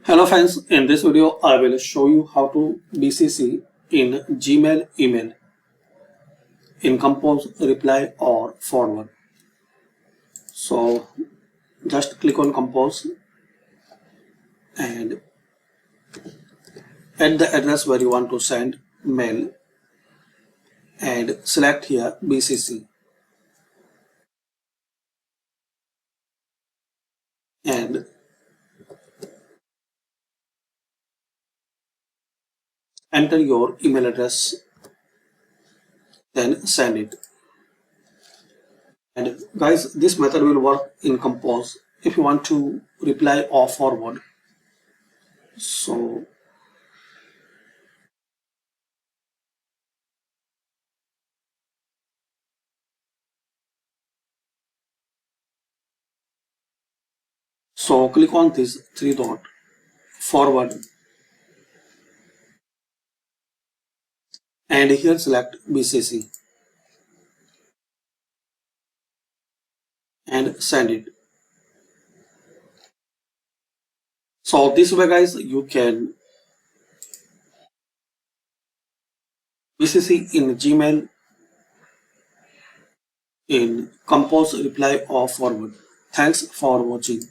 Hello friends, in this video I will show you how to BCC in Gmail email in compose, reply or forward. So just click on compose and add the address where you want to send mail and select here BCC and enter your email address, then send it. And guys, this method will work in compose if you want to reply or forward. So click on this three dot forward and here select BCC and send it. So this way guys, you can BCC in Gmail in compose, reply or forward. Thanks for watching.